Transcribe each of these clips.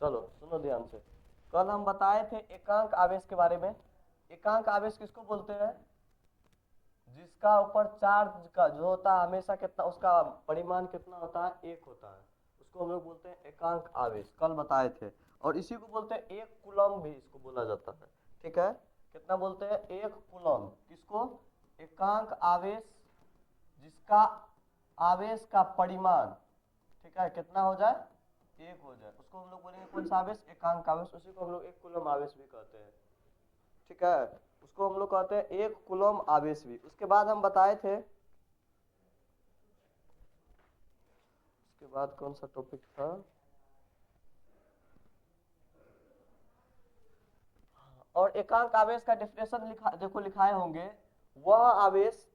चलो सुनो ध्यान से। कल हम बताए थे एकांक आवेश के बारे में। एकांक आवेश किसको बोलते हैं? जिसका ऊपर चार्ज का जो होता है हमेशा कितना, उसका परिमाण कितना होता है? एक होता है। उसको हम लोग बोलते हैं एकांक आवेश, कल बताए थे। और इसी को बोलते हैं एक कूलम भी इसको बोला जाता है। ठीक है, कितना बोलते हैं? एक कूलम। किसको? एकांक आवेश जिसका आवेश का परिमाण, ठीक है, कितना हो जाए? एक हो जाए, उसको हम लोग बोलेंगे कौन सा आवेश? एकांक आवेश। उसी को हम लोग एक कूलम आवेश भी कहते हैं। ठीक है, उसको हम लोग कहते हैं एक कूलम आवेश भी। उसके बाद हम बताए थे, उसके बाद कौन सा टॉपिक था? और एकांक आवेश का डेफिनेशन लिखा, देखो लिखाए होंगे। वह आवेश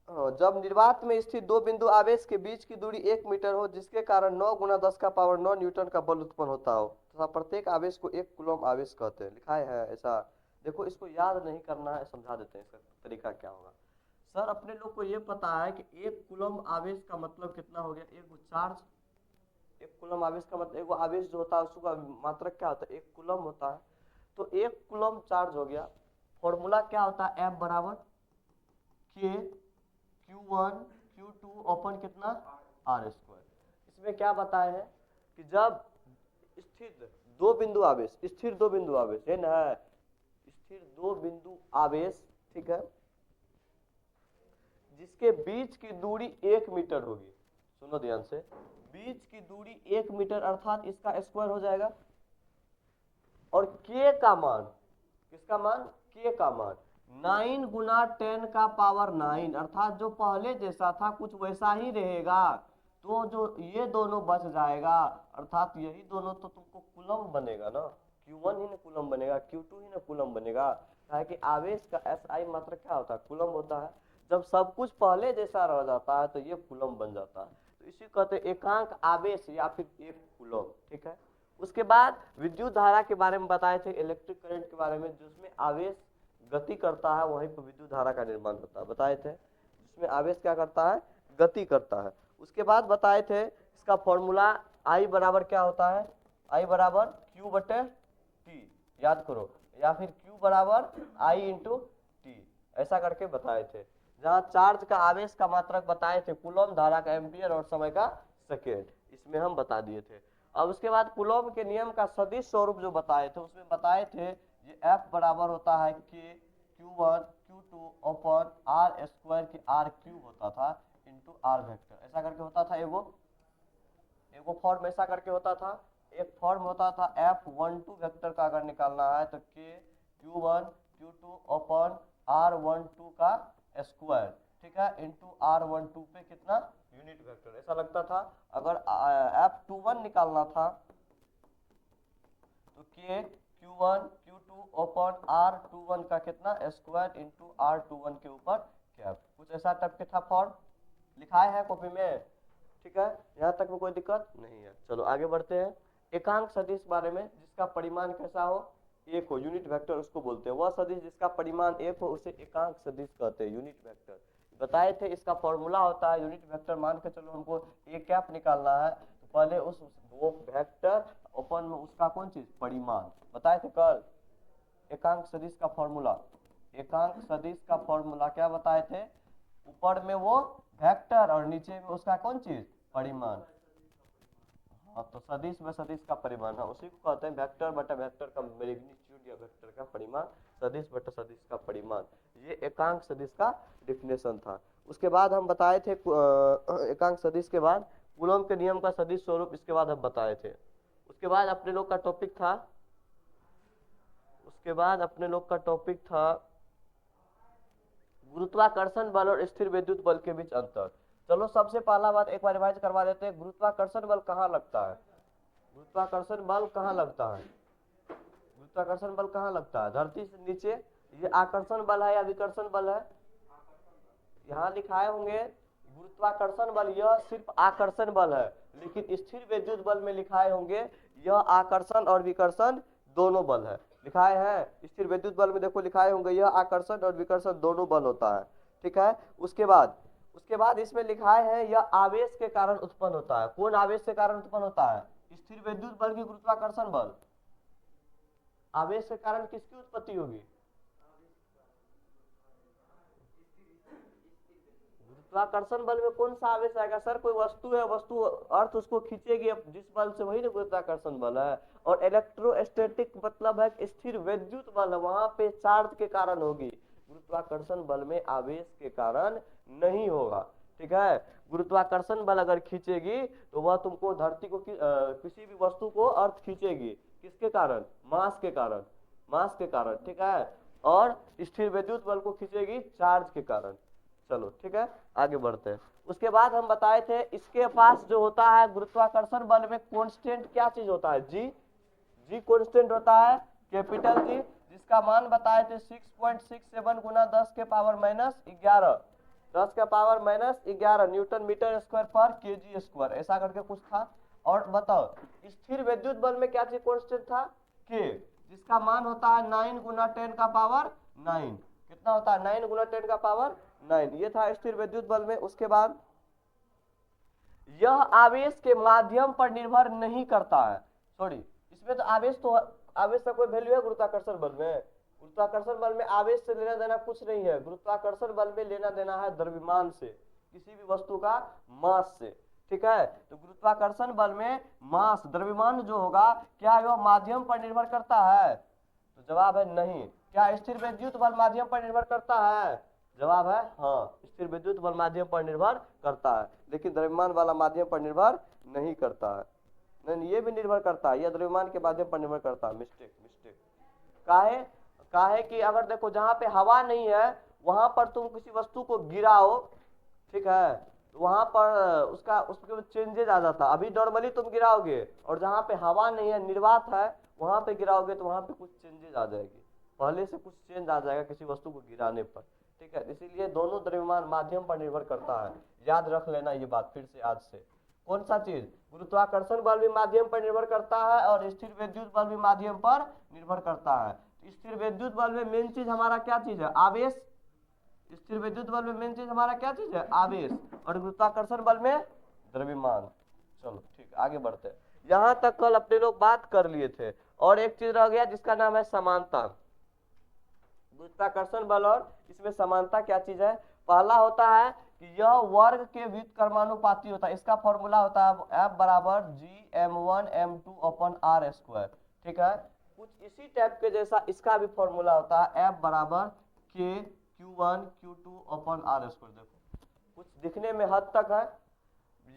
जब निर्वात में स्थित दो बिंदु आवेश के बीच की दूरी 1 मीटर हो, जिसके कारण 9 × 10⁻9 न्यूटन का बल उत्पन्न होता हो, तथा प्रत्येक आवेश को एक कूलम आवेश कहते हैं। लिखाए है ऐसा। देखो इसको याद नहीं करना है, समझा देते हैं इसका तरीका क्या होगा। सर अपने लोग को ये पता है कि एक कूलम आवेश का मतलब कितना हो गया? एक चार्ज। एक कूलम आवेश का मतलब, एक आवेश जो होता है उसका मात्रक क्या होता है? एक कूलम होता है। तो एक कूलम चार्ज हो गया। फॉर्मूला क्या होता है? एफ बराबर के Q1 Q2 ओपन कितना? R square. इसमें क्या बताए हैं कि जब स्थिर दो बिंदु आवेश, स्थिर दो बिंदु आवेश है ना, स्थिर दो बिंदु आवेश, ठीक है, जिसके बीच की दूरी 1 मीटर होगी। सुनो ध्यान से, बीच की दूरी 1 मीटर अर्थात इसका स्क्वायर हो जाएगा। और के का मान, किसका मान? के का मान 9 × 10⁻9, अर्थात जो पहले जैसा था कुछ वैसा ही रहेगा। तो जो ये दोनों बच जाएगा, अर्थात यही दोनों तो तुमको कूलम बनेगा ना। Q1 ही ना कूलम बनेगा, Q2 ही ना कूलम बनेगा। है कि आवेश का SI मात्रक क्या होता है? कूलम होता है। जब सब कुछ पहले जैसा रह जाता है तो ये कूलम बन जाता है। तो इसी कहते हैं एकांक आवेश या फिर एक कूलम। ठीक है, उसके बाद विद्युत धारा के बारे में बताए थे, इलेक्ट्रिक करंट के बारे में। जिसमें आवेश गति करता है वहीं पर विद्युत धारा का निर्माण होता है, बताए थे। जिसमें आवेश क्या करता है? गति करता है। उसके बाद बताए थे इसका फॉर्मूला आई बराबर क्या होता है? आई बराबर Q/T, याद करो, या फिर Q बराबर I/T, ऐसा करके बताए थे। जहाँ चार्ज का आवेश का मात्रक बताए थे कूलम, धारा का एम्पियर और समय का सेकेंड, इसमें हम बता दिए थे। अब उसके बाद कूलॉम के नियम का सदिश स्वरूप जो बताए थे, उसमें बताए थे ये F बराबर होता है के Q1 Q2 upon R square की आर क्यूब होता था इंटू आर वेक्टर, ऐसा करके होता था। एगो फॉर्म ऐसा करके होता था। एक फॉर्म होता था F12 वेक्टर का, अगर निकालना है तो के Q1 Q2 ओपन R12 का स्क्वायर, ठीक है, इंटू R12 पे कितना? यूनिट वेक्टर, ऐसा लगता था। अगर F21 निकालना था तो के Q1 Q2 ओपन R21 का कितना? स्क्वायर इंटू R21 के ऊपर कैप, कुछ ऐसा टाइप के था फॉर्म। लिखाए है कॉपी में, ठीक है, यहाँ तक में कोई दिक्कत नहीं है। चलो आगे बढ़ते हैं। एकांक सदिश बारे में, जिसका परिमाण कैसा हो? एक हो, यूनिट वेक्टर उसको बोलते हैं। वह सदिश जिसका परिमाण एक हो उसे एकांक सदिश कहते हैं, यूनिट वेक्टर। बताए थे इसका फॉर्मूला होता है यूनिट वेक्टर। मान के चलो हमको ए कैप निकालना है तो पहले उस वो वेक्टर ओपन में उसका कौन चीज? परिमाण। बताए थे कल एकांक सदिश का फॉर्मूला। एकांक सदिश का फॉर्मूला क्या बताए थे? ऊपर में वो वेक्टर और नीचे में उसका कौन चीज? परिमाण। हाँ, तो सदिश में सदिश का परिमाण है, उसी को कहते हैं वेक्टर बटा वेक्टर का मैग्नीट्यूड या वेक्टर का परिमाण, सदिश बटा सदिश का परिमाण। ये एकांक सदिश का डिफिनेशन था। उसके बाद हम बताए थे एकांक सदिश के बाद कूलॉम के नियम का सदिश स्वरूप, इसके बाद हम बताए थे। उसके बाद अपने लोग का टॉपिक था, उसके बाद अपने लोग का टॉपिक था गुरुत्वाकर्षण बल और स्थिर विद्युत बल के बीच अंतर। चलो सबसे पहला बात एक बार रिवाइज करवा देते हैं। गुरुत्वाकर्षण बल कहाँ लगता है? गुरुत्वाकर्षण बल कहाँ लगता है? गुरुत्वाकर्षण बल कहाँ लगता है? धरती से नीचे। ये आकर्षण बल है या विकर्षण बल है? यहाँ लिखाए होंगे गुरुत्वाकर्षण बल, यह सिर्फ आकर्षण बल है। लेकिन स्थिर विद्युत बल में लिखाए होंगे यह आकर्षण और विकर्षण दोनों बल है। लिखाए हैं स्थिर विद्युत बल में, देखो लिखाए होंगे यह आकर्षण और विकर्षण दोनों बल होता है। ठीक है, उसके बाद इसमें लिखाए हैं यह आवेश के कारण उत्पन्न होता है। कौन आवेश के कारण उत्पन्न होता है? स्थिर विद्युत बल की गुरुत्वाकर्षण बल, आवेश के कारण किसकी उत्पत्ति होगी? गुरुत्वाकर्षण बल में कौन सा आवेश आएगा सर? कोई वस्तु है, वस्तु अर्थ उसको खींचेगी जिस बल से, वही ना गुरुत्वाकर्षण बल है। और इलेक्ट्रोस्टैटिक मतलब है कि स्थिर विद्युत बल, वहां पे चार्ज के कारण होगी, गुरुत्वाकर्षण बल में आवेश के कारण नहीं होगा। ठीक है, गुरुत्वाकर्षण बल अगर खींचेगी तो वह तुमको धरती को किसी भी वस्तु को अर्थ खींचेगी, किसके कारण? मास के कारण, मास के कारण। ठीक है, और स्थिर विद्युत बल को खींचेगी चार्ज के कारण। चलो ठीक है, आगे बढ़ते हैं। उसके बाद हम बताए थे इसके पास जो होता है गुरुत्वाकर्षण बल में कांस्टेंट क्या चीज होता है? जी, जी कांस्टेंट होता है, कैपिटल जी, जिसका मान बताए थे 6.67 गुना 10 के पावर माइनस 11, 10 का power minus 11 newton metre square पर केजी स्क्वायर, ऐसा करके कुछ था। और बताओ स्थिर विद्युत बल में क्या चीज कांस्टेंट था? के, जिसका मान होता है 9 गुना 10 का पावर 9, कितना होता है? 9 गुना 10 का पावर 9, ये था स्थिर विद्युत बल में। उसके बाद यह आवेश के माध्यम पर निर्भर नहीं करता है, सॉरी इसमें तो आवेश का कोई वैल्यू है गुरुत्वाकर्षण बल में? गुरुत्वाकर्षण बल में आवेश से लेना देना कुछ नहीं है, गुरुत्वाकर्षण बल में लेना देना है द्रव्यमान से, किसी भी वस्तु का मास से। ठीक है, तो गुरुत्वाकर्षण बल में मास, द्रव्यमान जो होगा, क्या यह माध्यम पर निर्भर करता है? तो जवाब है नहीं। क्या स्थिर विद्युत बल माध्यम पर निर्भर करता है? जवाब है हाँ, स्थिर विद्युत बल माध्यम पर निर्भर करता है, लेकिन द्रव्यमान वाला माध्यम पर निर्भर नहीं करता है। नहीं, ये भी निर्भर करता है, यह द्रव्यमान के माध्यम पर निर्भर करता है। Mistake, mistake. काहे? काहे कि अगर देखो जहां पे हवा नहीं है वहां पर तुम किसी वस्तु को गिराओ, ठीक है, तो वहां पर उसके चेंजेस आ जाता। अभी नॉर्मली तुम गिराओगे और जहां पे हवा नहीं है, निर्वात है, वहां पे गिराओगे तो वहां पे कुछ चेंजेस आ जाएगी, पहले से कुछ चेंज आ जाएगा किसी वस्तु को गिराने पर। ठीक है, इसीलिए दोनों द्रव्यमान माध्यम पर निर्भर करता है, याद रख लेना ये बात फिर से आज से। कौन सा चीज? गुरुत्वाकर्षण बल भी माध्यम पर निर्भर करता है और स्थिर विद्युत बल भी माध्यम पर निर्भर करता है। स्थिर विद्युत बल में मेन चीज हमारा क्या चीज है? आवेश। स्थिर विद्युत बल में मेन चीज हमारा क्या चीज है? आवेश। और गुरुत्वाकर्षण बल में द्रव्यमान। चलो ठीक है, आगे बढ़ते हैं। यहां तक कल अपने लोग बात कर लिए थे, और एक चीज रह गया जिसका नाम है समानता। गुरुत्वाकर्षण बल और इसमें समानता क्या चीज है? पहला होता है कि यह वर्ग के व्युत्क्रमानुपाती होता है, इसका फॉर्मूला होता है F बराबर G m1 m2 अपन r स्क्वायर। ठीक है, कुछ इसी टाइप के जैसा इसका भी फॉर्मूला होता है F बराबर K Q1 Q2 अपन r स्क्वायर। देखो कुछ दिखने में हद तक है,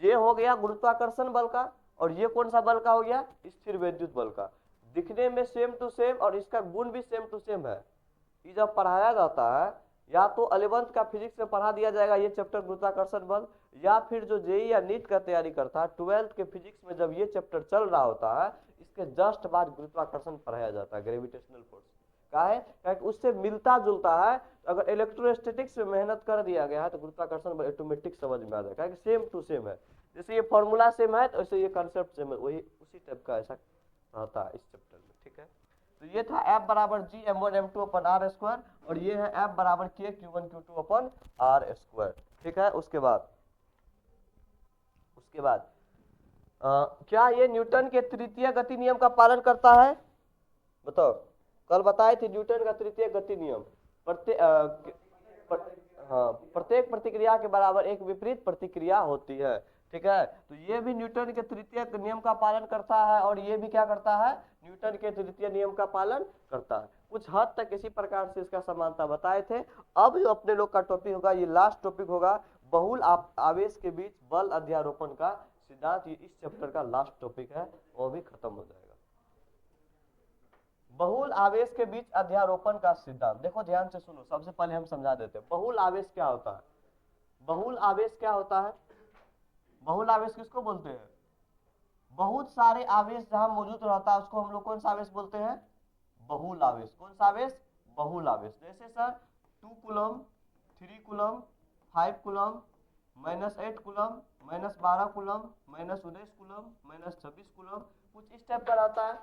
ये हो गया गुरुत्वाकर्षण बल का, और ये कौन सा बल का हो गया? स्थिर विद्युत बल का। दिखने में सेम टू सेम, और इसका गुण भी सेम टू सेम है। ये जब पढ़ाया जाता है, या तो 11th का फिजिक्स में पढ़ा दिया जाएगा ये चैप्टर गुरुत्वाकर्षण बल, या फिर जो जेईई या नीट का तैयारी करता है 12th के फिजिक्स में जब ये चैप्टर चल रहा होता है, इसके जस्ट बाद गुरुत्वाकर्षण पढ़ाया जाता है, ग्रेविटेशनल फोर्स। क्या है? उससे मिलता जुलता है। अगर इलेक्ट्रोस्टैटिक्स में मेहनत कर दिया गया है तो गुरुत्वाकर्षण बल ऑटोमेटिक समझ में आ जाएगा, सेम टू सेम है। जैसे ये फॉर्मूला सेम है तो ऐसे ये कॉन्सेप्ट सेम है, वही उसी टाइप का ऐसा रहता है इस चैप्टर में। ठीक है, तो ये था F बराबर G m1 m2 अपन r स्क्वायर, और ये है F बराबर K Q1 Q2 अपन r स्क्वायर। ठीक है, उसके बाद क्या ये न्यूटन के तृतीय गति नियम का पालन करता है? बताओ, कल बताए थे न्यूटन का तृतीय गति नियम, प्रत्येक प्रतिक्रिया के बराबर एक विपरीत प्रतिक्रिया होती है। ठीक है, तो ये भी न्यूटन के तृतीय नियम का पालन करता है, और ये भी क्या करता है? न्यूटन के तृतीय नियम का पालन करता है। कुछ हद तक इसी प्रकार से इसका समानता बताए थे। अब जो अपने लोग का टॉपिक होगा, ये लास्ट टॉपिक होगा, बहुल आवेश के बीच बल अध्यारोपण का सिद्धांत। ये इस चैप्टर का लास्ट टॉपिक है, वो भी खत्म हो जाएगा। बहुल आवेश के बीच अध्यारोपण का सिद्धांत। देखो ध्यान से सुनो, सबसे पहले हम समझा देते हैं बहुल आवेश क्या होता है। बहुल आवेश क्या होता है? बहुल आवेश किसको बोलते हैं? बहुत सारे आवेश जहां मौजूद रहता है उसको हम लोग कौन सा आवेश बोलते हैं? बहुल आवेश। कौन सा आवेश? बहुल आवेश। जैसे sir 2 coulomb, 3 coulomb, 5 coulomb, -8 coulomb, -12 coulomb, -19 coulomb, -26 coulomb, कुछ इस टाइप का रहता है।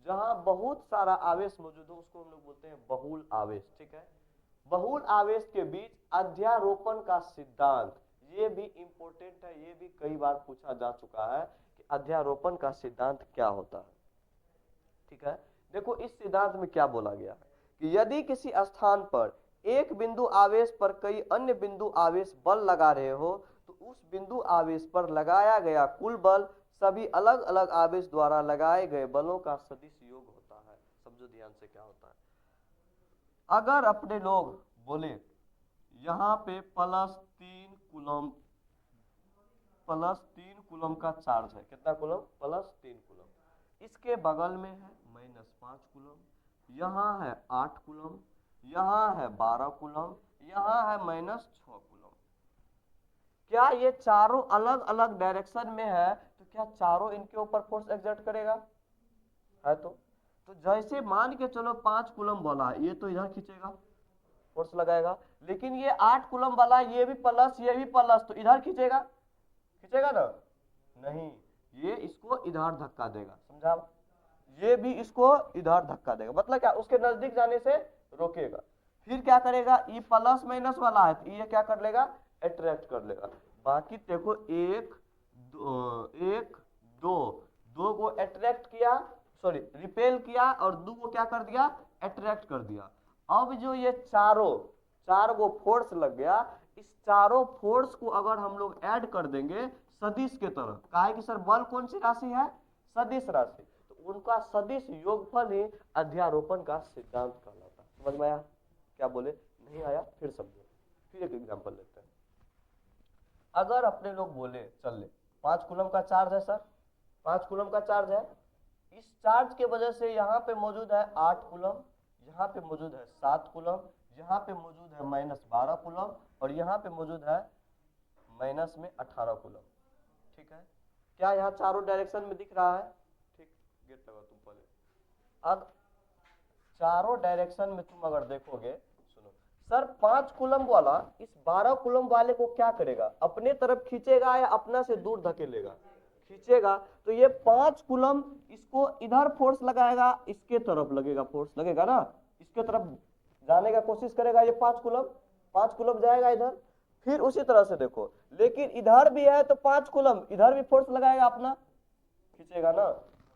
जहां बहुत सारा आवेश मौजूद हो उसको हम लोग बोलते हैं बहुल आवेश। ठीक है, बहुल आवेश के बीच अध्यारोपण का सिद्धांत, ये भी इंपॉर्टेंट है, ये भी कई बार पूछा जा चुका है कि कि अध्यारोपण का सिद्धांत क्या होता है। ठीक है, देखो इस सिद्धांत में क्या बोला गया है कि यदि किसी स्थान पर एक बिंदु आवेश पर कई अन्य बिंदु आवेश बल लगा रहे हो तो उस बिंदु आवेश पर लगाया गया कुल बल सभी अलग अलग आवेश द्वारा लगाए गए बलों का सदिश योग होता है। समझो ध्यान से क्या होता है। अगर अपने लोग बोले यहाँ पे +3 कूलम का चार्ज है, कितना कूलम? +3 कूलम। इसके बगल में है -5 कूलम, यहाँ है 8 कूलम, यहाँ है 12 कूलम, यहाँ है -6 कूलम। क्या ये चारों अलग अलग डायरेक्शन में है तो क्या चारों इनके ऊपर फोर्स एक्सर्ट करेगा? है तो जैसे मान के चलो 5 कूलम वाला है, ये तो इधर खींचेगा, फोर्स लगाएगा, लेकिन ये 8 कूलम वाला ये भी प्लस ये भी प्लस, तो इधर खींचेगा ना? नहीं, ये इसको इधर धक्का देगा। समझा? ये भी इसको इधर धक्का देगा, मतलब क्या? उसके नजदीक जाने से रोकेगा। फिर क्या करेगा? ये प्लस माइनस वाला है तो ये क्या कर लेगा? अट्रैक्ट कर लेगा। बाकी देखो एक दो को अट्रैक्ट किया, सॉरी रिपेल किया, और दो को क्या कर दिया? अट्रैक्ट कर दिया। अब जो ये चार को फोर्स लग गया, इस चारों फोर्स को अगर हम लोग ऐड कर देंगे सदिश के तरह, काहे कि सर बल कौन सी राशि है? सदिश राशि, तो उनका सदिश योगफल ही अध्यारोपण का सिद्धांत कहलाता है। समझ में आया? क्या बोले? नहीं आया? फिर समझो, फिर एक एग्जांपल लेते हैं। अगर अपने लोग बोले चल ले 5 कूलम का चार्ज है सर, 5 कूलम का चार्ज है, इस चार्ज के वजह से यहाँ पे मौजूद है 8 कूलम, यहाँ पे मौजूद है 7 कूलम, यहाँ पे मौजूद है -12 कूलम, और यहाँ पे मौजूद है -18 कूलम। ठीक है, क्या यहाँ चारों डायरेक्शन में दिख रहा है? ठीक, गेट लगा तुम पहले। अब चारों डायरेक्शन में तुम अगर देखोगे, सुनो सर, 5 कूलम वाला इस 12 कूलम वाले को क्या करेगा? अपने तरफ खींचेगा या अपना से दूर धकेलेगा? खींचेगा। तो ये 5 कूलम इसको इधर फोर्स लगाएगा, इसके तरफ लगेगा, फोर्स लगेगा ना, इसके तरफ जाने का कोशिश करेगा। ये 5 कूलम जाएगा इधर। फिर उसी तरह से देखो, लेकिन इधर भी है तो 5 कूलम इधर भी फोर्स लगाएगा, अपना खींचेगा ना,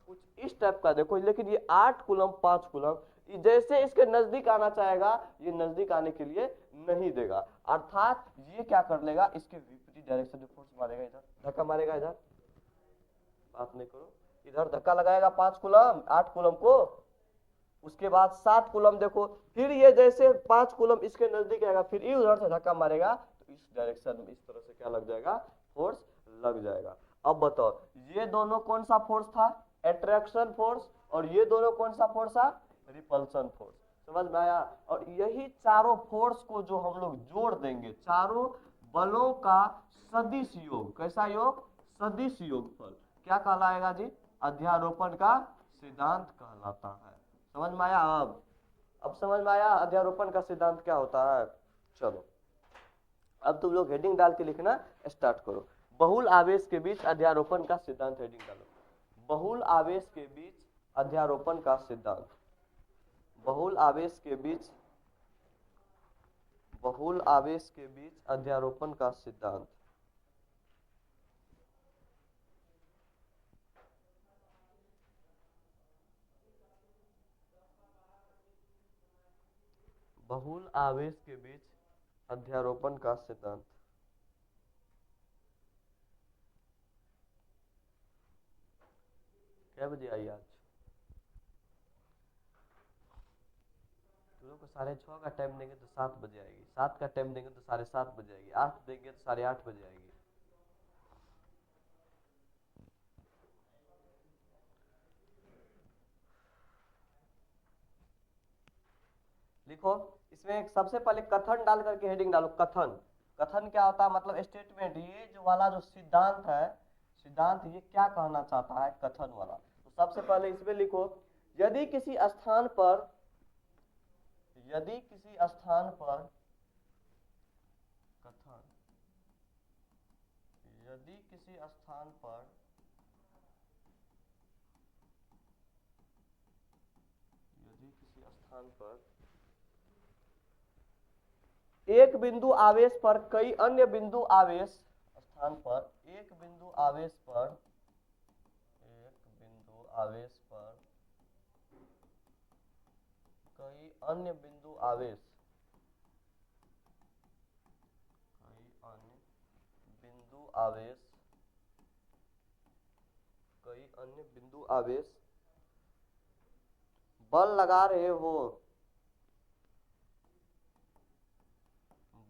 कुछ इस टाइप का देखो। लेकिन ये 8 कूलम 5 कूलम जैसे इसके नजदीक आना चाहेगा, ये नजदीक आने के लिए नहीं देगा, अर्थात ये क्या कर लेगा? इसके विपरीत डायरेक्शन में फोर्स मारेगा, इधर धक्का मारेगा, इधर बात नहीं करो, इधर धक्का लगाएगा 5 कूलम 8 कूलम को। उसके बाद 7 कूलम देखो, फिर ये जैसे 5 कूलम इसके नजदीक आएगा, फिर ये उधर से धक्का मारेगा, तो इस डायरेक्शन में इस तरह से क्या लग जाएगा? फोर्स लग जाएगा। अब बताओ, ये दोनों कौन सा फोर्स था? Attraction force. और ये दोनों कौन सा फोर्स था? Repulsion force. समझ में आया? और यही चारों फोर्स को जो हम लोग जोड़ देंगे, चारों बलों का सदिश योग, कैसा योग? सदिश योगफल, क्या कहलाएगा जी? अध्यारोपण का सिद्धांत कहलाता है। समझ में आया? अब समझ में आया अध्यारोपण का सिद्धांत क्या होता है? चलो अब तुम लोग हेडिंग डाल के लिखना स्टार्ट करो। बहुल आवेश के बीच अध्यारोपण का सिद्धांत, हेडिंग डालो। बहुल आवेश के बीच अध्यारोपण का सिद्धांत। बहुल आवेश के बीच अध्यारोपण का सिद्धांत। बहुल आवेश के बीच अध्यारोपण का सिद्धांत। क्या बजे आई आज? तुम लोग को 6:30 का टाइम देंगे तो 7 बजे आएगी, 7 का टाइम देंगे तो 7:30 बजे आएगी, 8 देंगे तो 8:30 बजे आएगी। लिखो, इसमें सबसे पहले कथन डाल करके हेडिंग डालो। कथन, कथन क्या होता है? मतलब स्टेटमेंट। ये जो वाला जो सिद्धांत है, सिद्धांत ये क्या कहना चाहता है? कथन वाला। तो सबसे पहले इसमें लिखो, यदि किसी स्थान पर कथन, यदि किसी स्थान पर एक बिंदु आवेश पर कई अन्य बिंदु आवेश, स्थान पर एक बिंदु आवेश पर आवेश पर कई अन्य बिंदु आवेश, कई अन्य बिंदु आवेश, कई अन्य बिंदु आवेश बल लगा रहे हो,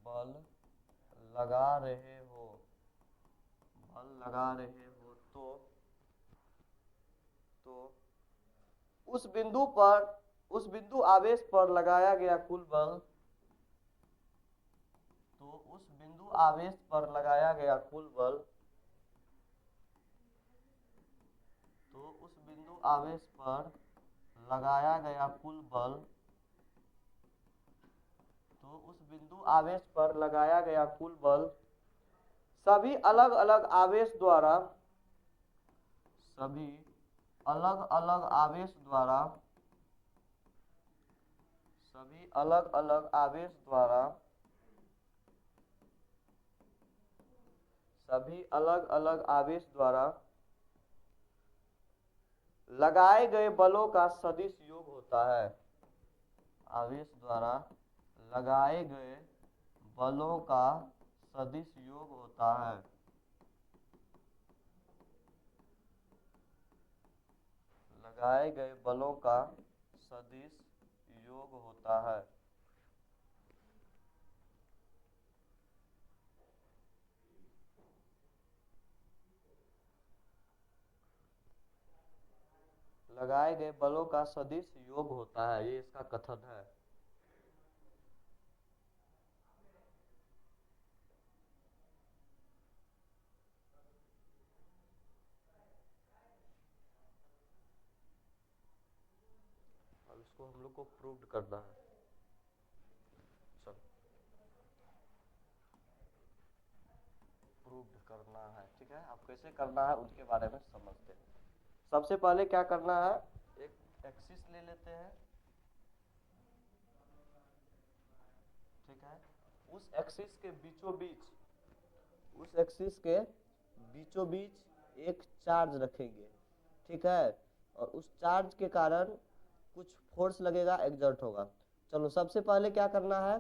बल लगा रहे हो, बल लगा रहे हो तो उस बिंदु पर, उस बिंदु आवेश पर लगाया गया कुल बल, तो उस बिंदु आवेश पर लगाया गया कुल बल, तो उस बिंदु आवेश पर लगाया गया कुल बल, तो उस बिंदु आवेश पर लगाया गया कुल बल सभी अलग अलग आवेश द्वारा, सभी अलग अलग आवेश द्वारा, सभी अलग अलग आवेश द्वारा, सभी अलग अलग आवेश द्वारा लगाए गए बलों का सदिश योग होता है। आवेश द्वारा लगाए गए बलों का सदिश योग होता है। लगाए गए बलों का सदिश योग होता है। लगाए गए बलों का सदिश योग होता है, ये इसका कथन है। अब इसको हम लोग को प्रूव करना है। चलो प्रूव करना है, ठीक है। अब कैसे करना है उसके बारे में समझते हैं। सबसे पहले क्या करना है, एक एक्सिस ले लेते हैं, ठीक है। उस एक्सिस के बीचों बीच, उस एक्सिस के बीचों बीच एक चार्ज रखेंगे, ठीक है। और उस चार्ज के कारण कुछ फोर्स लगेगा, एक्सर्ट होगा। चलो सबसे पहले क्या करना है,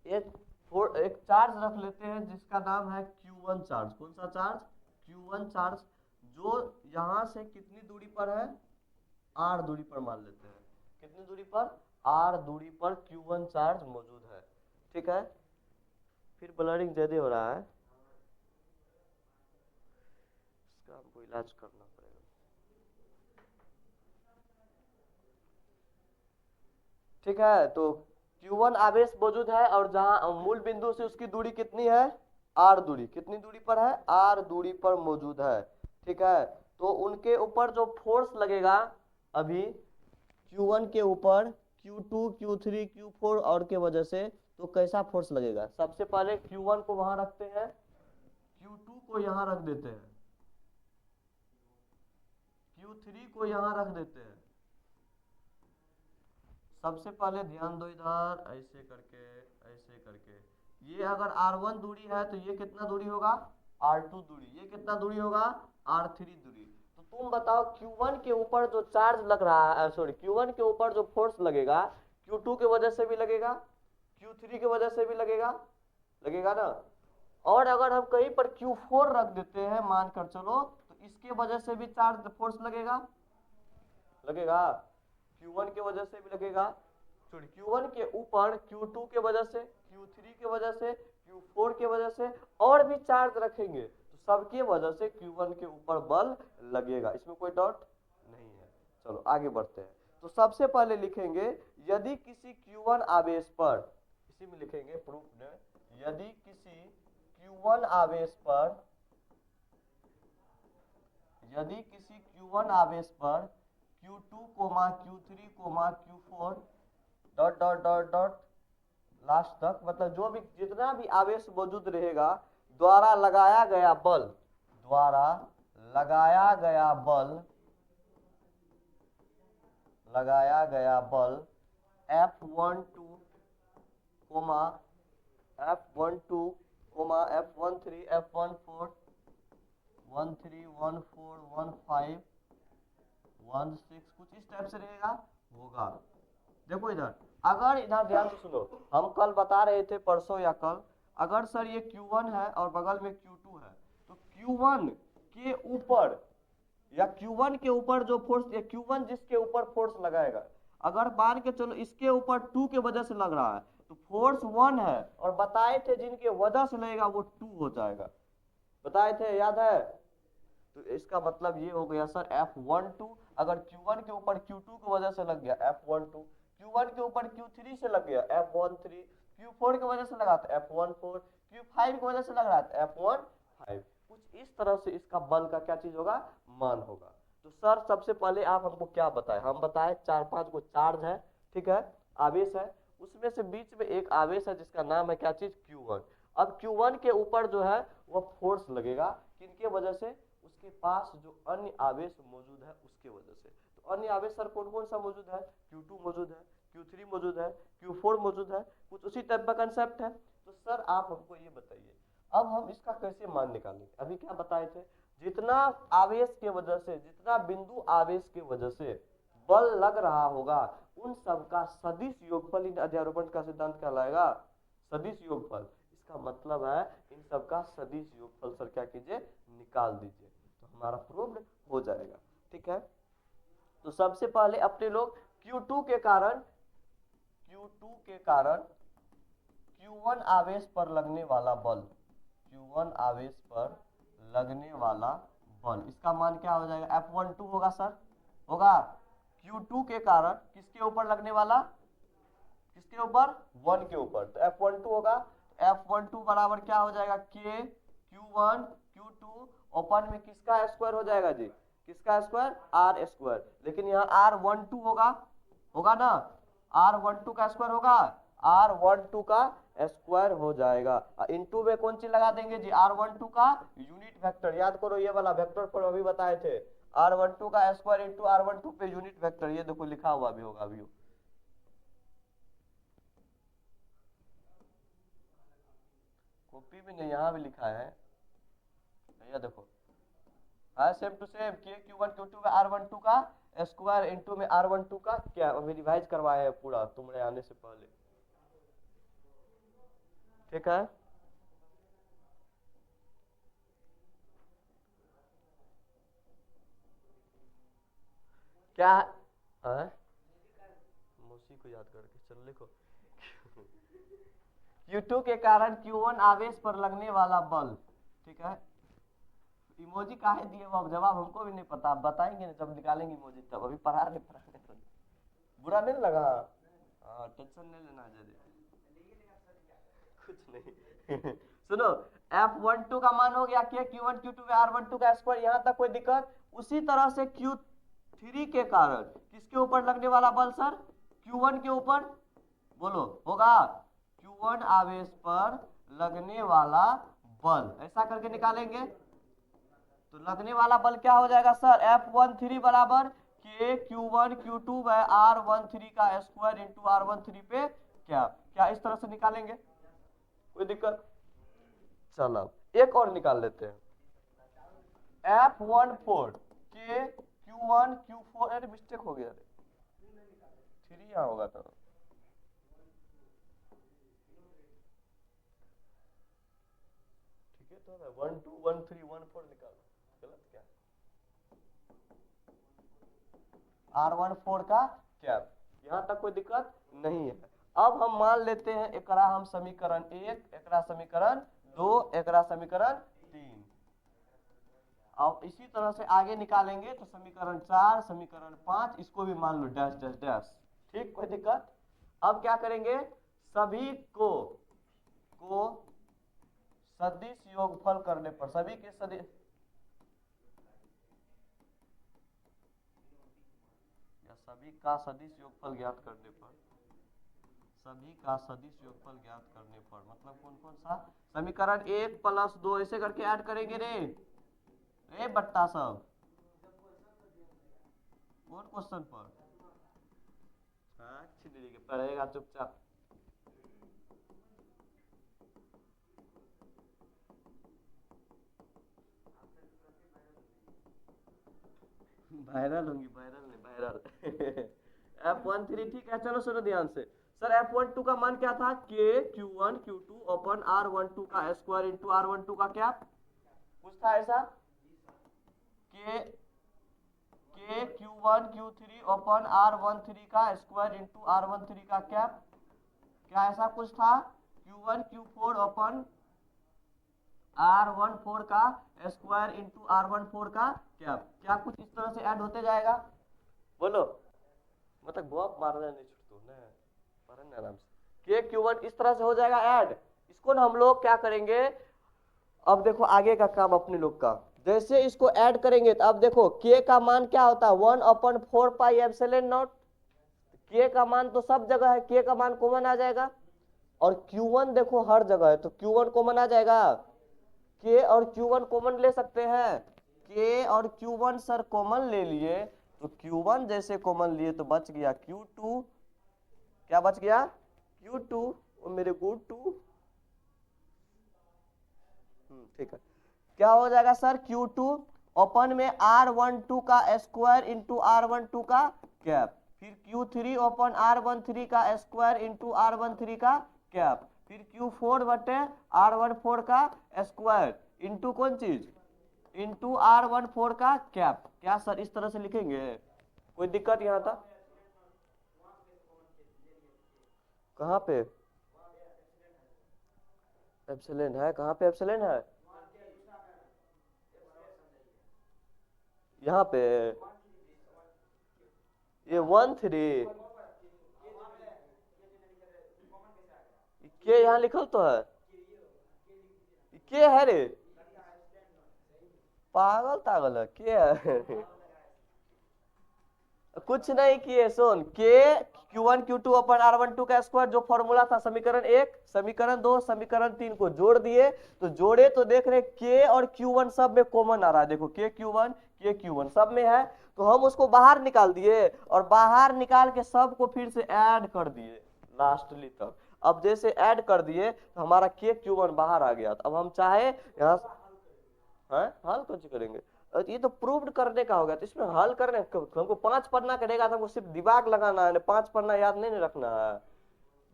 एक चार्ज रख लेते हैं जिसका नाम है Q1 चार्ज। कौन सा चार्ज, Q1 चार्ज, जो यहां से कितनी दूरी पर है, R दूरी पर मान लेते हैं। कितनी दूरी पर, R दूरी पर Q1 चार्ज मौजूद है, ठीक है। फिर ब्लरिंग ज्यादा हो रहा है, इसका हमको इलाज करना पड़ेगा। ठीक है, तो Q1 आवेश मौजूद है और जहां मूल बिंदु से उसकी दूरी कितनी है, R दूरी। कितनी दूरी पर है, R दूरी पर मौजूद है, ठीक है। तो उनके ऊपर जो फोर्स लगेगा अभी Q1 के ऊपर, Q2, Q3, Q4 और के वजह से, तो कैसा फोर्स लगेगा। सबसे पहले Q1 को वहां रखते हैं, Q2 को यहां रख देते हैं, Q3 को यहां रख देते हैं। सबसे पहले ध्यान दो इधर, ऐसे करके, ऐसे करके। ये अगर R1 दूरी है तो ये कितना दूरी होगा, R2 दूरी। ये कितना दूरी होगा, R3 दूरी। तो तुम बताओ Q1 के ऊपर जो चार्ज लग रहा है, सॉरी, Q1 के ऊपर जो फोर्स लगेगा, Q2 के वजह से भी लगेगा, Q3 के वजह से भी लगेगा, लगेगा ना। और अगर हम कहीं पर Q4 रख देते हैं मानकर चलो, तो इसके वजह से भी चार्ज फोर्स लगेगा, लगेगा। Q1 के वजह से भी लगेगा, सॉरी, Q1 के ऊपर Q2 के वजह से, Q3 के वजह से, Q4 के वजह से, और भी चार्ज रखेंगे तो सबके वजह से Q1 के ऊपर बल लगेगा। इसमें कोई डाउट नहीं है। चलो आगे बढ़ते हैं। तो सबसे पहले लिखेंगे, यदि किसी Q1 आवेश पर, इसी में लिखेंगे प्रूफ में, यदि किसी Q1 आवेश पर, यदि किसी Q1 आवेश पर Q2, Q3, Q4 dot dot dot dot last तक, मतलब जो भी जितना भी आवेश मौजूद रहेगा, द्वारा लगाया गया बल, द्वारा लगाया गया बल, लगाया गया बल F12, F12, F13, F14, 131415 कुछ इस टाइप से रहेगा होगा। देखो इधर, अगर इधर ध्यान से सुनो, हम कल बता रहे थे परसों या कल, अगर सर ये Q1 है और बगल में Q2 है, तो Q1 के ऊपर या Q1 के ऊपर जो फोर्स, या Q1 जिसके ऊपर फोर्स लगाएगा, अगर मान के चलो इसके ऊपर 2 के वजह से लग रहा है, तो फोर्स 1 है और बताए थे जिनके वजह से लगेगा वो 2 हो जाएगा, बताए थे, याद है? तो इसका मतलब ये हो गया सर F12 अगर Q1 के ऊपर Q2 की वजह से लग गया F12, Q1 के ऊपर Q3 से लग गया F13, Q4 की वजह से लगा था F14, Q5 की वजह से लग रहा था F15, कुछ इस तरह से इसका बल का क्या चीज होगा, मान होगा। तो सर सबसे पहले आप हमको क्या बताए, हम बताए 4-5 को चार्ज है, ठीक है, आवेश है, उसमें से बीच में एक आवेश है जिसका नाम है क्या चीज, Q1। अब Q1 के ऊपर जो है वो फोर्स लगेगा, किनके वजह से, उसके पास जो अन्य आवेश मौजूद है उसके वजह से। तो अन्य आवेश सर कौन कौन सा मौजूद है, Q2 मौजूद है, Q3 मौजूद है, Q4 मौजूद है, कुछ उसी टाइप का कंसेप्ट है। तो सर आप हमको ये बताइए, अब हम इसका कैसे मान निकालेंगे, अभी क्या बताए थे, जितना आवेश के वजह से, जितना बिंदु आवेश के वजह से बल लग रहा होगा, उन सब का सदिश योगफल इन अध्यारोपण का सिद्धांत कहलाएगा, सदिश योगफल। इसका मतलब है इन सब का सदिश योगफल सर क्या कीजिए, निकाल दीजिए, तो हमारा प्रूव्ड हो जाएगा, ठीक है। तो सबसे पहले अपने लोग Q2 के कारण, Q2 के कारण Q1 आवेश पर लगने वाला बल, Q1 आवेश पर लगने वाला बल, इसका मान क्या हो जाएगा, F12 होगा सर, होगा। Q2 के कारण किसके ऊपर लगने वाला, किसके ऊपर, 1 के ऊपर, तो F12 होगा, F12 बराबर क्या हो जाएगा, K Q1 Q2 ओपन में किसका स्क्वायर हो जाएगा जी, किसका स्क्वायर, R स्क्वायर, लेकिन यहाँ R12 होगा, होगा ना, R12 का स्क्वायर होगा, R12 का स्क्वायर हो जाएगा, इनटू में कौन चीज लगा देंगे जी, R12 का यूनिट वेक्टर, याद करो ये वाला वेक्टर पर अभी बताए थे, R12 का स्क्वायर इंटू R12 पे यूनिट वेक्टर, ये देखो लिखा हुआ भी होगा अभी, कॉपी में नहीं यहाँ भी लिखा है, ये देखो, हाँ सेम टू सेम, के Q1 Q2 का R12 का स्क्वायर इंटू में R12 का क्या, अभी रिवाइज करवाए हैं पूरा तुम्हारे आने से पहले, ठीक है। क्या है, मौसी को याद करके चल लिखो Q2 के कारण Q1 आवेश पर लगने वाला बल, ठीक है, इमोजी काहे दिए वो, अब जवाब हमको भी नहीं पता, आप बताएंगे ना जब निकालेंगे इमोजी, तब अभी पढ़ाने तो बुरा नहीं लगा, हाँ टेंशन नहीं लेना जल्दी, कुछ नहीं सुनो, F12 का मान हो गया क्या, Q1 Q2 में R12 का स्क्वायर, यहाँ तक कोई दिक्कत। उसी तरह से Q3 के कारण किसके ऊपर लगने वाला बल सर, Q1 के ऊपर, बोलो होगा, Q1 आवेश पर लगने वाला बल, ऐसा करके निकालेंगे, तो लगने वाला बल क्या हो जाएगा सर, F13 बराबर K Q1 Q2 bye R13 का स्क्वायर इंटू R13 पे क्या, क्या इस तरह से निकालेंगे, कोई दिक्कत, चलो एक और निकाल लेते हैं, F14 K Q1 Q4, अरे मिस्टेक हो गया, थ्री यहाँ होगा तो, ठीक है, तो 1 2 1 3 1 4 निकालो, गलत क्या, R14 का क्या, यहाँ तक कोई दिक्कत नहीं है। अब हम मान लेते हैं एकरा हम समीकरण 1, एकरा समीकरण 2, एकरा समीकरण 3, अब इसी तरह से आगे निकालेंगे तो समीकरण 4, समीकरण 5, इसको भी मान लो डैश डैश डैश, ठीक, कोई दिक्कत। अब क्या करेंगे, सभी को सदिश योगफल करने पर, सभी के सदिश, या सभी का सदिश योगफल ज्ञात करने पर, सभी का सदिश योगफल ज्ञात करने पर मतलब कौन कौन सा, समीकरण 1 + 2 ऐसे करके ऐड करेंगे रे, ए बट्टा सब, कौन क्वेश्चन पर, हाँ पढ़ेगा चुपचाप, वायरल होंगी, वायरल नहीं वायरल। F13 ठीक है, चलो सुनो ध्यान से। सर F12 का मान क्या था, K Q one Q two upon R12 का स्क्वायर इंटू R12 का क्या कुछ था ऐसा, के Q one Q three upon R13 का स्क्वायर इंटू R13 का क्या क्या ऐसा कुछ था, Q1 Q4 अपन R14 का स्क्वायर इंटू R14 का क्या कुछ इस तरह से ऐड होते जाएगा, बोलो। मतलब बहुत मारना नहीं छुटतो ना, पढ़ना आराम से। के Q1 इस तरह से हो जाएगा ऐड। इसको ना हम लोग क्या करेंगे, अब देखो आगे का काम अपने लोग का, जैसे इसको ऐड करेंगे तो अब देखो के का मान क्या होता है 1/4 पाई एप्सिलॉन नॉट। के का मान तो सब जगह है, के का मान कॉमन आ जाएगा, और Q1 देखो हर जगह है तो Q1 कॉमन आ जाएगा। के और Q1 कॉमन ले सकते हैं, के और Q1 सर कॉमन ले लिए तो Q1 जैसे कॉमन लिए तो बच गया Q2, क्या बच गया Q2, और मेरे गुड टू, ठीक है। क्या हो जाएगा सर Q2 ओपन में R12 का स्क्वायर इंटू R12 का कैप, फिर Q3 ओपन R13 का स्क्वायर इंटू R13 का कैप, फिर Q4 बटे R14 का स्क्वायर इंटू कौन चीज इंटू R14 का कैप। क्या सर इस तरह से लिखेंगे, कोई दिक्कत यहाँ था, कहाँ पे एप्सिलॉन है, कहाँ पे एप्सिलॉन है, यहाँ पे ये 1 3 के यहाँ लिखल तो है, के है रे, पागल तागल है, के है कुछ नहीं किए सुन, के Q1 Q2 अपन R12 का स्क्वायर जो फॉर्मूला था समीकरण 1 समीकरण 2 समीकरण 3 को जोड़ दिए, तो जोड़े तो देख रहे के और Q1 सब में कॉमन आ रहा है, देखो के Q1 सब में है, तो हम उसको बाहर निकाल दिए और बाहर निकाल के सबको फिर से ऐड कर दिए लास्टली तक। अब जैसे ऐड कर दिए तो हमारा के Q1 बाहर आ गया, तो अब हम चाहे यहाँ हल कौन सी करेंगे, ये तो प्रूव्ड करने का होगा, तो इसमें हल करने हमको 5 पन्ना करेगा तो हमको सिर्फ दिमाग लगाना है, 5 पन्ना याद नहीं रखना है।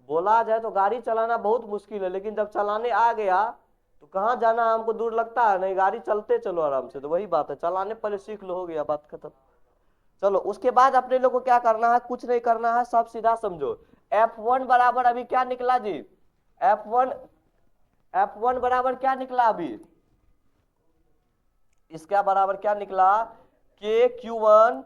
बोला जाए तो गाड़ी चलाना बहुत मुश्किल है, लेकिन जब चलाने आ गया तो कहाँ जाना है हमको दूर लगता है, नहीं गाड़ी चलते चलो आराम से, तो वही बात है, चलाने पहले सीख लो, हो गया बात खत्म। चलो उसके बाद अपने लोग को क्या करना है, कुछ नहीं करना है, सब सीधा समझो। F1 बराबर अभी क्या निकला जी, F1 F1 बराबर क्या निकला अभी, इसका बराबर क्या निकला के Q1।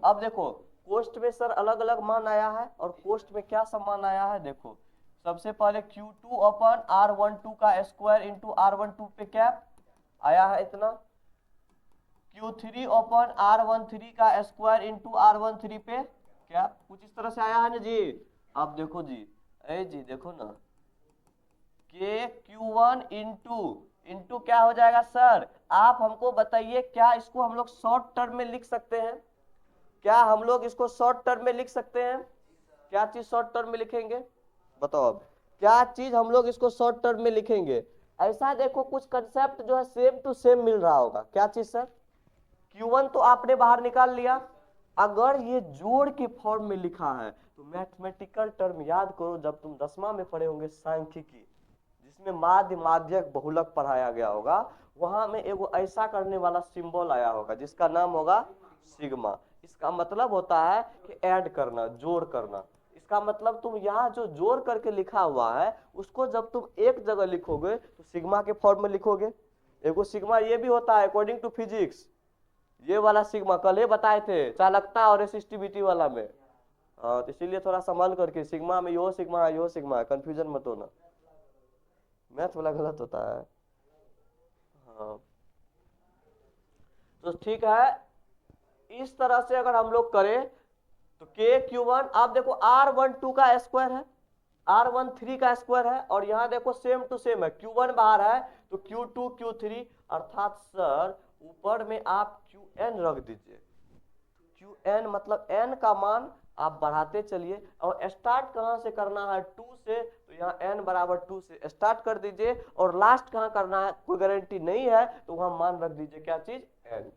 अब देखो कोष्ट में सर अलग अलग मान आया है और कोष्ट में क्या सब मान आया है, देखो सबसे पहले Q2 अपन R12 का स्क्वायर इंटू R12 पे कैप आया है इतना, Q3 अपन R13 का स्क्वायर इंटू R13 पे कैप, कुछ इस तरह से आया है ना जी। अब देखो जी, ए जी देखो ना, के Q1 इंटू क्या हो जाएगा सर, आप हमको बताइए क्या इसको हम लोग शॉर्ट टर्म में लिख सकते हैं, क्या हम लोग इसको शॉर्ट टर्म में लिख सकते हैं, क्या चीज शॉर्ट टर्म में लिखेंगे बताओ, अब क्या चीज हम लोग इसको शॉर्ट टर्म में लिखेंगे, ऐसा देखो कुछ कंसेप्ट जो है सेम टू सेम मिल रहा होगा, क्या चीज सर, Q1 तो आपने बाहर निकाल लिया, अगर ये जोड़ के फॉर्म में लिखा है तो मैथमेटिकल टर्म याद करो, जब तुम 10वां में पढ़े होंगे सांख्यिकी, जिसमें माध्य माध्यक बहुलक पढ़ाया गया होगा, वहां में एगो ऐसा करने वाला सिंबल आया होगा जिसका नाम होगा सिग्मा। इसका मतलब होता है कि ऐड करना, जोड़ करना, इसका मतलब तुम यहाँ जो जोड़ करके लिखा हुआ है उसको जब तुम एक जगह लिखोगे तो सिग्मा के फॉर्म में लिखोगे। एगो सिग्मा ये भी होता है अकॉर्डिंग टू फिजिक्स, ये वाला सिग्मा कल ही बताए थे चालकता और रेसिस्टिविटी वाला में, हाँ तो इसीलिए थोड़ा संभाल करके, सिग्मा में यो सिग्मा है यो सिग्मा है, कंफ्यूजन मत होना, मैथ वाला गलत होता है। हाँ तो ठीक है, इस तरह से अगर हम लोग करें तो के Q1, आप देखो R12 का स्क्वायर है, R13 का स्क्वायर है, और यहाँ देखो सेम टू सेम है, Q1 बाहर है तो Q2 Q3, अर्थात सर ऊपर में आप Qn रख दीजिए, Qn मतलब n का मान आप बढ़ाते चलिए, और स्टार्ट कहां से करना है 2 से, तो यहाँ n बराबर 2 से स्टार्ट कर दीजिए, और लास्ट कहां करना है कोई गारंटी नहीं है तो वहां मान रख दीजिए क्या चीज n।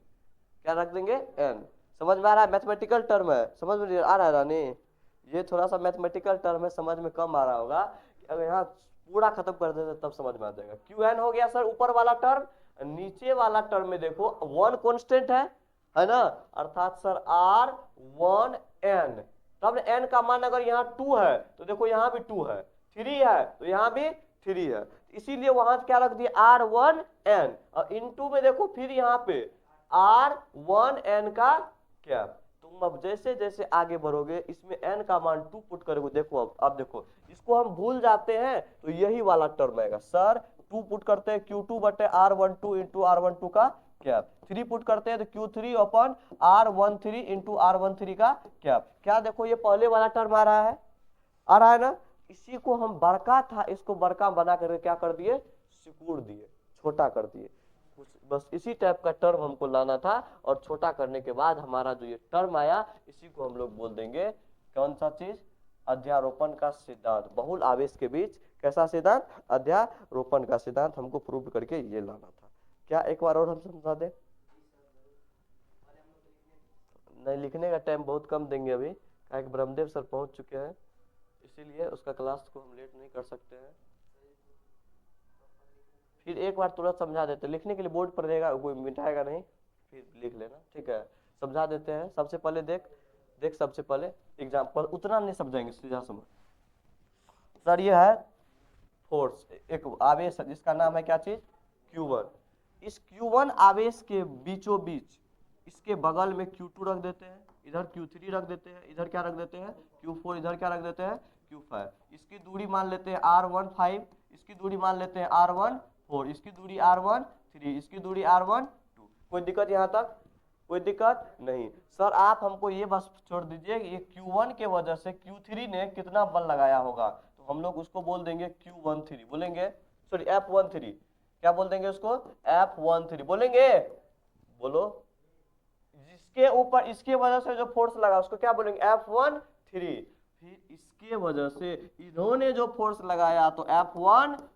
क्या रख देंगे n। समझ में आ रहा है, मैथमेटिकल टर्म है, समझ में आ रहा है रानी, ये थोड़ा सा मैथमेटिकल टर्म है, समझ में कम आ रहा होगा, अगर यहाँ पूरा खत्म कर देते तब समझ में आ जाएगा। क्यू एन हो गया सर ऊपर वाला टर्म, नीचे वाला टर्म में देखो वन कांस्टेंट है ना, अर्थात सर आर वन एन, तब एन का मान अगर यहाँ 2 है तो देखो यहाँ भी 2 है, 3 है तो यहाँ भी 3 है, इसीलिए वहां क्या रख दिया आर वन एन, और इनटू में देखो फिर यहाँ पे आर वन एन का क्या, तुम अब जैसे जैसे आगे बढ़ोगे इसमें n का मान 2 पुट करोगे, देखो अब देखो इसको हम भूल जाते हैं तो यही वाला टर्म आएगा सर, 2 पुट करते हैं Q2 बटे R12 इंटू R12 का क्या, 3 पुट करते हैं तो Q3 अपन R13 इंटू R13 का क्या देखो ये पहले वाला टर्म आ रहा है ना, इसी को हम बड़का था इसको बड़का बना करके क्या कर दिए, सिकुड़ दिए, छोटा कर दिए, बस इसी टाइप का टर्म हमको लाना था, और छोटा करने के बाद हमारा जो ये टर्म आया इसी को हम लोग बोल देंगे कौन सा चीज, अध्यारोपण का सिद्धांत, बहुल आवेश के बीच कैसा सिद्धांत, अध्यारोपण का सिद्धांत हमको प्रूव करके ये लाना था। क्या एक बार और हम समझा दें, नहीं लिखने का टाइम बहुत कम देंगे अभी, क्या ब्रह्मदेव सर पहुंच चुके हैं, इसीलिए उसका क्लास को हम लेट नहीं कर सकते हैं, फिर एक बार तुरंत समझा देते, लिखने के लिए बोर्ड पर रहेगा, कोई मिटाएगा नहीं, फिर लिख लेना, ठीक है, समझा देते हैं। सबसे पहले देख सबसे पहले एग्जाम्पल, उतना नहीं समझाएंगे, सीधा समझ सर, ये है फोर्स, एक आवेश है जिसका नाम है क्या चीज, Q1, इस Q1 आवेश के बीचों बीच इसके बगल में Q2 रख देते हैं, इधर Q3 रख देते हैं, इधर क्या रख देते हैं Q4, इधर क्या रख देते हैं Q5, इसकी दूरी मान लेते हैं R15, इसकी दूरी मान लेते हैं R14, इसकी दूरी R13, इसकी दूरी R12, कोई दिक्कत यहाँ तक, कोई दिक्कत नहीं। सर आप हमको ये बस छोड़ दीजिए, ये Q1 के वजह से Q3 ने कितना बल लगाया होगा, तो हम लोग उसको बोल देंगे Q13 बोलेंगे, सॉरी F13, क्या बोल देंगे उसको, F13 बोलेंगे, बोलो, जिसके ऊपर इसके वजह से जो फोर्स लगा उसको क्या बोलेंगे F13, फिर इसके वजह से इन्होंने जो फोर्स लगाया तो F14,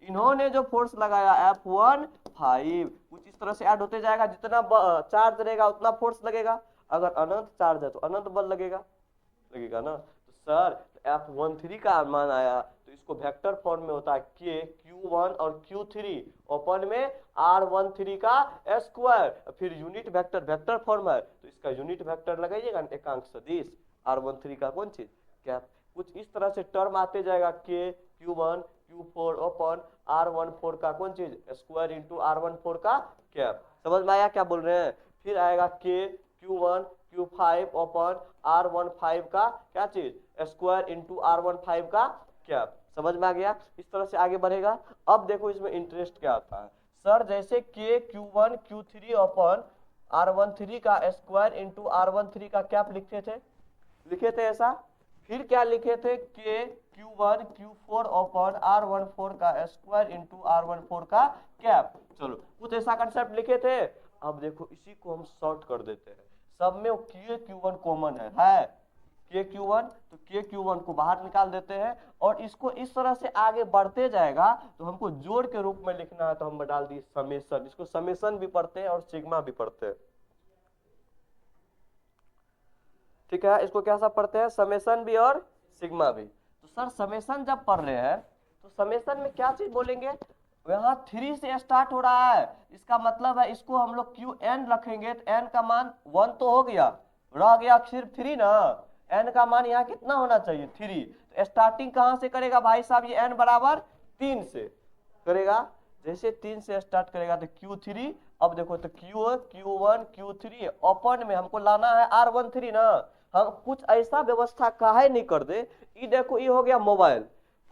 इन्होंने जो फोर्स लगाया F15, कुछ इस तरह से ऐड होते जाएगा, जितना चार्ज रहेगा उतना फोर्स लगेगा, अगर अनंत चार्ज है तो अनंत बल लगेगा ना, तो सर F13 का मान आया तो इसको वेक्टर फॉर्म में होता है K Q1 और Q3 ओपन में R13 का स्क्वायर, फिर यूनिट वेक्टर फॉर्म है तो इसका यूनिट वेक्टर लगाइएगा, एकांक सदिश R13 का कौन चीज क्या, कुछ इस तरह से टर्म आते जाएगा K Q1 Q4 open R14 का कौन चीज स्क्वायर इंटू R14 का क्या, समझ में आया क्या बोल रहे हैं, फिर आएगा K Q1 Q5 open R15 का क्या चीज स्क्वायर इंटू R15 का क्या, समझ में आ गया, इस तरह से आगे बढ़ेगा। अब देखो इसमें इंटरेस्ट क्या आता है सर, जैसे K Q1 Q3 open R13 का स्क्वायर इंटू R13 का क्या लिखे थे ऐसा, फिर क्या लिखे थे K Q1 Q4 open R14 का स्क्वायर इंटू R14 का कैप, चलो कुछ ऐसा कंसेप्ट लिखे थे। अब देखो इसी को हम शॉर्ट कर देते हैं, सब में K Q1 कॉमन है K Q1, तो K Q1 को बाहर निकाल देते हैं, और इसको इस तरह से आगे बढ़ते जाएगा तो हमको जोड़ के रूप में लिखना है, तो हम डाल दिए समेशन, इसको समेशन भी पढ़ते हैं और सिग्मा भी पढ़ते हैं, ठीक है, इसको क्या सा पढ़ते हैं, समेशन भी और सिग्मा भी। तो सर समेशन जब पढ़ रहे हैं तो समेशन में क्या चीज बोलेंगे, यहाँ 3 से स्टार्ट हो रहा है, इसका मतलब है इसको हम लोग Qn रखेंगे तो n का मान 1 तो हो गया, रह गया सिर्फ 3 ना, n का मान यहाँ कितना होना चाहिए 3, तो स्टार्टिंग कहाँ से करेगा भाई साहब, ये n बराबर 3 से करेगा, जैसे 3 से स्टार्ट करेगा तो Q3, अब देखो तो Q1 Q3 ओपन में हमको लाना है R13 ना, हम कुछ ऐसा व्यवस्था काहे नहीं कर दे, ये देखो ये हो गया मोबाइल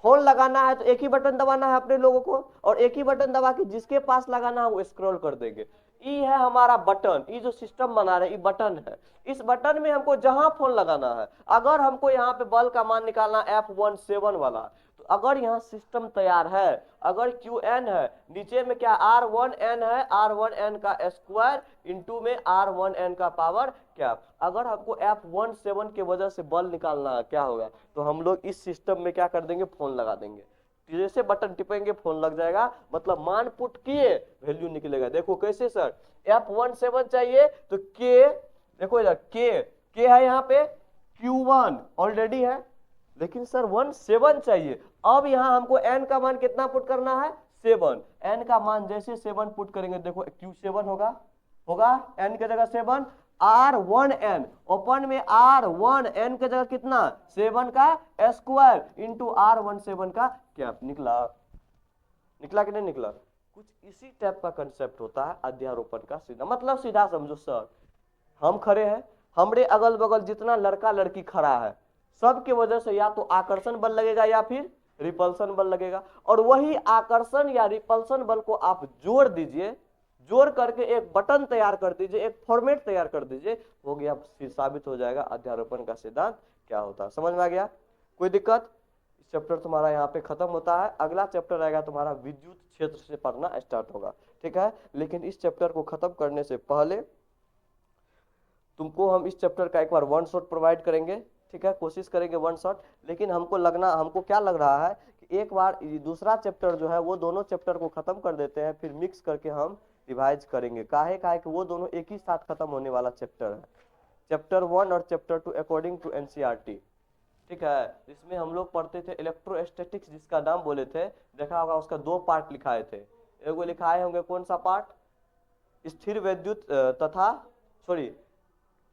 फोन लगाना है तो एक ही बटन दबाना है अपने लोगों को, और एक ही बटन दबा के जिसके पास लगाना है वो स्क्रॉल कर देंगे, ये है हमारा बटन, ये जो सिस्टम बना रहे ये बटन है, इस बटन में हमको जहां फोन लगाना है, अगर हमको यहाँ पे बल का मान निकालना F17 वाला, तो अगर यहाँ सिस्टम तैयार है, अगर Qn है, नीचे में क्या R1n है, R1n का स्क्वायर इंटू में R1n का पावर क्या, अगर हमको F17 के वजह से बल निकालना है क्या होगा, तो हम लोग इस सिस्टम में क्या कर देंगे फोन लगा देंगे, जैसे बटन टिपेंगे फोन लग जाएगा, मतलब मान पुट किए वैल्यू निकलेगा। देखो कैसे सर, F17 चाहिए तो के, देखो इधर के है यहाँ पे, Q1 ऑलरेडी है, लेकिन सर 17 चाहिए। अब यहाँ हमको n का मान कितना पुट करना है, 7। n का मान जैसे 7 पुट करेंगे, देखो Q7 होगा n की जगह 7, R1n ओपन में R1n की जगह कितना, 7 का स्क्वायर इंटू R17 का कैप। निकला कि नहीं निकला? कुछ इसी टाइप का कंसेप्ट होता है अध्यारोपण का सीधा मतलब। सीधा समझो सर, हम खड़े हैं, हमरे अगल बगल जितना लड़का लड़की खड़ा है, सबके वजह से या तो आकर्षण बल लगेगा या फिर रिपल्सन बल लगेगा, और वही आकर्षण या रिपल्सन बल को आप जोड़ दीजिए, जोड़ करके एक बटन तैयार कर दीजिए, एक फॉर्मेट तैयार कर दीजिए, हो गया, फिर साबित हो जाएगा अध्यारोपण का सिद्धांत क्या होता है। समझ में आ गया? कोई दिक्कत? चैप्टर तुम्हारा यहाँ पे खत्म होता है। अगला चैप्टर आएगा तुम्हारा विद्युत क्षेत्र से पढ़ना स्टार्ट होगा, ठीक है। लेकिन इस चैप्टर को खत्म करने से पहले तुमको हम इस चैप्टर का एक बार वन शॉट प्रोवाइड करेंगे, ठीक है, कोशिश करेंगे वन शॉट। लेकिन हमको क्या लग रहा है कि एक बार दूसरा चैप्टर जो है वो दोनों चैप्टर को खत्म कर देते हैं, फिर मिक्स करके हम रिवाइज करेंगे। काहे कि वो दोनों एक ही साथ खत्म होने वाला चैप्टर है, चैप्टर 1 और चैप्टर 2 अकॉर्डिंग टू एनसीईआरटी, ठीक है। इसमें हम लोग पढ़ते थे इलेक्ट्रोस्टैटिक्स, जिसका नाम बोले थे, देखा होगा उसका 2 पार्ट लिखाए थे। एगो लिखाए होंगे कौन सा पार्ट, स्थिर विद्युत तथा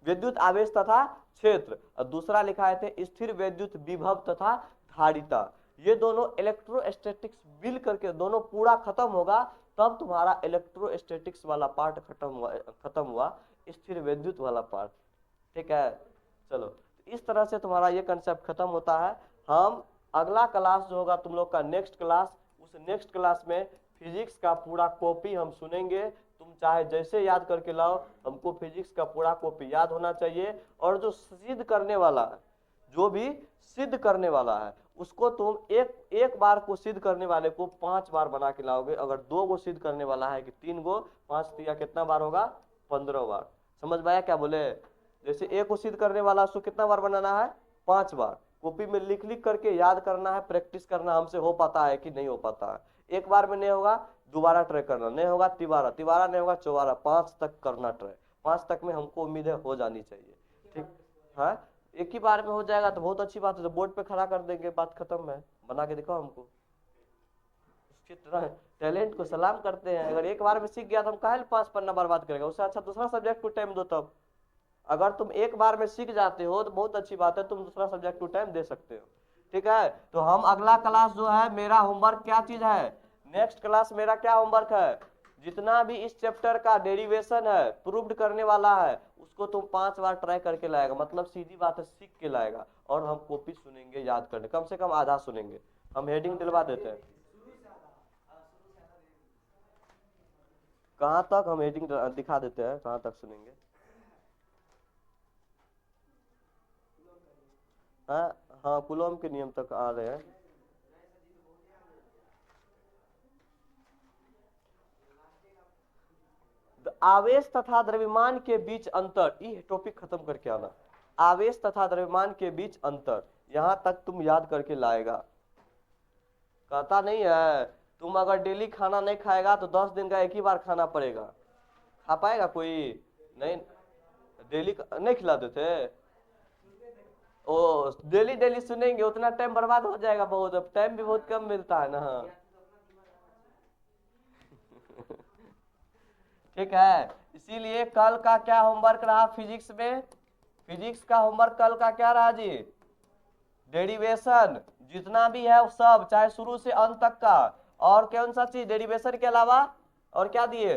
विद्युत आवेश तथा क्षेत्र, और दूसरा लिखाए थे स्थिर विद्युत विभव तथा धारिता। ये दोनों इलेक्ट्रोस्टैटिक्स मिल करके दोनों पूरा खत्म होगा, तब तुम्हारा इलेक्ट्रोस्टैटिक्स वाला पार्ट खत्म हुआ, स्थिर विद्युत वाला पार्ट, ठीक है। चलो, इस तरह से तुम्हारा ये कंसेप्ट खत्म होता है। हम अगला क्लास जो होगा तुम लोग का नेक्स्ट क्लास, उस नेक्स्ट क्लास में फिजिक्स का पूरा कॉपी हम सुनेंगे। तुम चाहे जैसे याद करके लाओ, हमको फिजिक्स का पूरा कॉपी याद होना चाहिए। और जो सिद्ध करने वाला है, जो भी सिद्ध करने वाला है, उसको तुम एक बार को सिद्ध करने वाले को 5 बार बना के लाओगे। अगर 2 गो सिद्ध करने वाला है कि 3 गो, 5 या कितना बार होगा, 15 बार। समझ में आया क्या बोले? जैसे एक को सिद्ध करने वाला उसको कितना बार बनाना है, 5 बार। कॉपी में लिख करके याद करना है, प्रैक्टिस करना, हमसे हो पाता है कि नहीं हो पाता है। एक बार में नहीं होगा, दोबारा ट्राई करना, नहीं होगा तिबारा नहीं होगा चौबारा, 5 तक करना ट्राई। 5 तक में हमको उम्मीद है हो जानी चाहिए, ठीक है। एक ही बार में हो जाएगा तो बहुत अच्छी बात है, तो बोर्ड पे खड़ा कर देंगे, बात खत्म है। बना के दिखाओ हमको, उसके टैलेंट को सलाम करते हैं। अगर एक बार में सीख गया तो हम काहे 5 पन्ना बर्बाद करेगा, उससे अच्छा दूसरा सब्जेक्ट को टाइम दो। तब अगर तुम एक बार में सीख जाते हो तो बहुत अच्छी बात है, तुम दूसरा सब्जेक्ट को टाइम दे सकते हो, ठीक है। तो हम अगला क्लास जो है, मेरा होमवर्क क्या चीज है, नेक्स्ट क्लास मेरा क्या होमवर्क है, जितना भी इस चैप्टर का डेरिवेशन है, प्रूव्ड करने वाला है, उसको तुम 5 बार ट्राई करके लाएगा। मतलब सीधी बात है, सीख के लाएगा। और हम कॉपी सुनेंगे, याद करने कम से कम आधा सुनेंगे। हम हेडिंग दिलवा देते हैं। कहाँ तक हम हेडिंग दिखा देते हैं, कहाँ तक सुनेंगे। हाँ, कूलॉम के नियम तक आ रहे हैं। आवेश तथा द्रव्यमान के बीच अंतर, ये टॉपिक खत्म करके आना। आवेश तथा द्रव्यमान के बीच अंतर, यहां तक तुम याद करके लाएगा। कहता नहीं है, तुम अगर डेली खाना नहीं खाएगा तो 10 दिन का एक ही बार खाना पड़ेगा। खा पाएगा कोई? नहीं, डेली नहीं खिलाते थे। ओ, डेली सुनेंगे, उतना टाइम बर्बाद हो जाएगा बहुत, अब टाइम भी बहुत कम मिलता है ना। ठीक है, इसीलिए कल का क्या होमवर्क रहा फिजिक्स में? फिजिक्स का होमवर्क कल का क्या रहा जी? डेरिवेशन जितना भी है सब, चाहे शुरू से अंत तक का। और कौन सा चीज डेरिवेशन के अलावा और क्या दिए?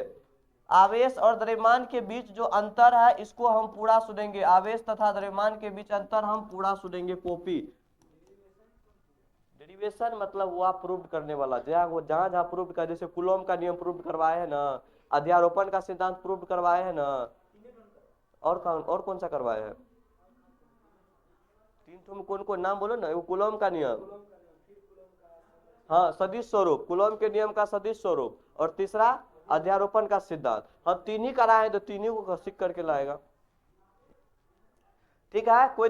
आवेश और द्रव्यमान के बीच जो अंतर है, इसको हम पूरा सुनेंगे। आवेश तथा द्रव्यमान के बीच अंतर हम पूरा सुनेंगे, कॉपी। डेरिवेशन मतलब वो आप प्रूव करने वाला, जहां प्रूव कर, जैसे कूलॉम का नियम प्रूव करवाए है ना, अध्यारोपण का सिद्धांत प्रूव करवाए है ना, और कौन सा करवाए हैं? 3 तुम कौन नाम बोलो ना। वो कूलॉम का नियम, हाँ, सदिश स्वरूप, कूलॉम के नियम का सदिश स्वरूप, और तीसरा अध्यारोपण का सिद्धांत। हम 3 ही कराए तो 3 ही को सीख करके लाएगा, ठीक है। कोई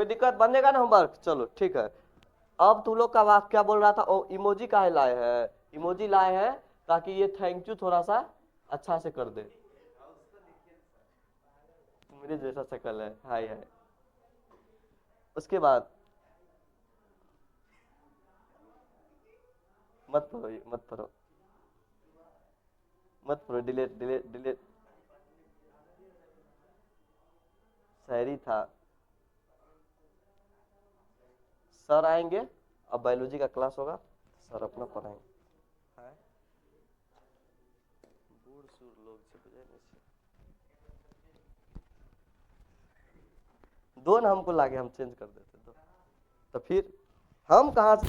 दिक्कत बनेगा ना होमवर्क? चलो ठीक है। अब तुम लोग का वाक्य क्या बोल रहा था, ओ इमोजी काहे लाए हैं, इमोजी लाए हैं ताकि ये थैंक यू थोड़ा सा अच्छा से कर दे। मेरे जैसा शक्ल है, हाय हाय। उसके बाद मत पढ़ो, ये मत पढ़ो, मत पढ़ो, डिलीट डिलीट डिलीट। शायरी था। सर आएंगे, अब बायोलॉजी का क्लास होगा, सर अपना पढ़ाएंगे। बूढ़ सूढ़ लोग से बुझे नहीं से। दो ना हमको लागे, हम चेंज कर देते दो। तो फिर हम कहाँ से